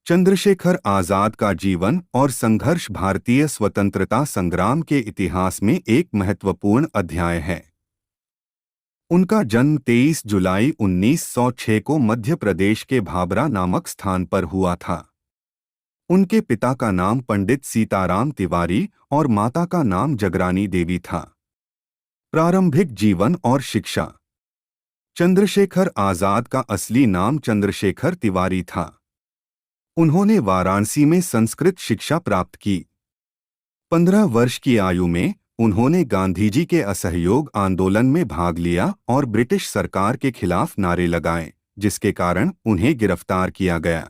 चंद्रशेखर आजाद का जीवन और संघर्ष भारतीय स्वतंत्रता संग्राम के इतिहास में एक महत्वपूर्ण अध्याय है। उनका जन्म 23 जुलाई 1906 को मध्य प्रदेश के भाबरा नामक स्थान पर हुआ था। उनके पिता का नाम पंडित सीताराम तिवारी और माता का नाम जगरानी देवी था। प्रारंभिक जीवन और शिक्षा। चंद्रशेखर आजाद का असली नाम चंद्रशेखर तिवारी था। उन्होंने वाराणसी में संस्कृत शिक्षा प्राप्त की। 15 वर्ष की आयु में उन्होंने गांधीजी के असहयोग आंदोलन में भाग लिया और ब्रिटिश सरकार के खिलाफ नारे लगाए, जिसके कारण उन्हें गिरफ्तार किया गया।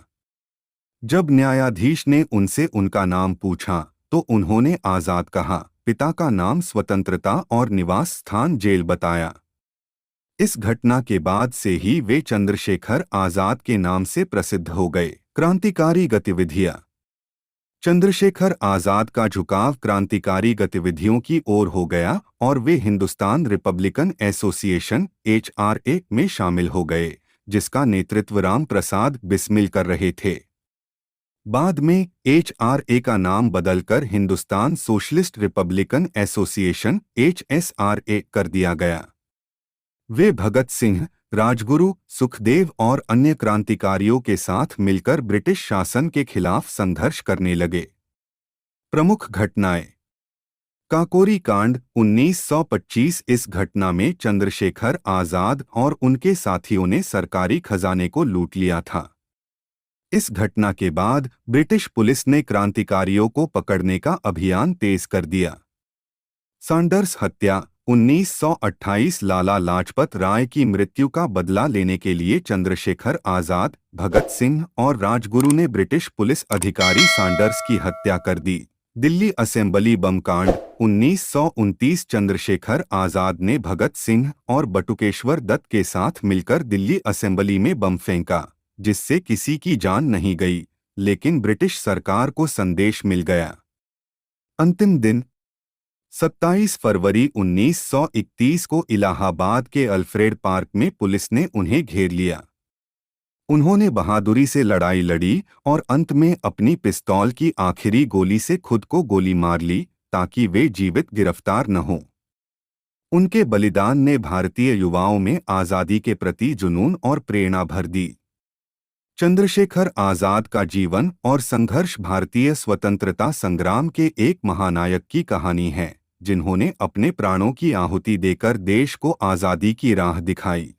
जब न्यायाधीश ने उनसे उनका नाम पूछा तो उन्होंने आजाद कहा। पिता का नाम स्वतंत्रता और निवास स्थान जेल बताया। इस घटना के बाद से ही वे चंद्रशेखर आजाद के नाम से प्रसिद्ध हो गए। क्रांतिकारी गतिविधियां। चंद्रशेखर आजाद का झुकाव क्रांतिकारी गतिविधियों की ओर हो गया और वे हिंदुस्तान रिपब्लिकन एसोसिएशन (HRA) में शामिल हो गए, जिसका नेतृत्व राम प्रसाद बिस्मिल कर रहे थे। बाद में HRA का नाम बदलकर Hindustan socialist Republican association (HSRA) कर दिया गया। वे भगत सिंह, राजगुरु, सुखदेव और अन्य क्रांतिकारियों के साथ मिलकर ब्रिटिश शासन के खिलाफ संघर्ष करने लगे। प्रमुख घटनाएं। काकोरी कांड 1925। इस घटना में चंद्रशेखर आजाद और उनके साथियों ने सरकारी खजाने को लूट लिया था। इस घटना के बाद ब्रिटिश पुलिस ने क्रांतिकारियों को पकड़ने का अभियान तेज कर दिया। सैंडर्स हत्या 1928। लाला लाजपत राय की मृत्यु का बदला लेने के लिए चंद्रशेखर आजाद, भगत सिंह और राजगुरु ने ब्रिटिश पुलिस अधिकारी सैंडर्स की हत्या कर दी। दिल्ली असेंबली बम कांड 1929। चंद्रशेखर आजाद ने भगत सिंह और बटुकेश्वर दत्त के साथ मिलकर दिल्ली असेंबली में बम फेंका, जिससे किसी की जान नहीं गई, लेकिन ब्रिटिश सरकार को संदेश मिल गया। अंतिम दिन 27 फरवरी 1931 को इलाहाबाद के अल्फ्रेड पार्क में पुलिस ने उन्हें घेर लिया। उन्होंने बहादुरी से लड़ाई लड़ी और अंत में अपनी पिस्तौल की आखिरी गोली से खुद को गोली मार ली ताकि वे जीवित गिरफ्तार न हों। उनके बलिदान ने भारतीय युवाओं में आज़ादी के प्रति जुनून और प्रेरणा भर दी। चंद्रशेखर आजाद का जीवन और संघर्ष भारतीय स्वतंत्रता संग्राम के एक महानायक की कहानी है, जिन्होंने अपने प्राणों की आहुति देकर देश को आज़ादी की राह दिखाई।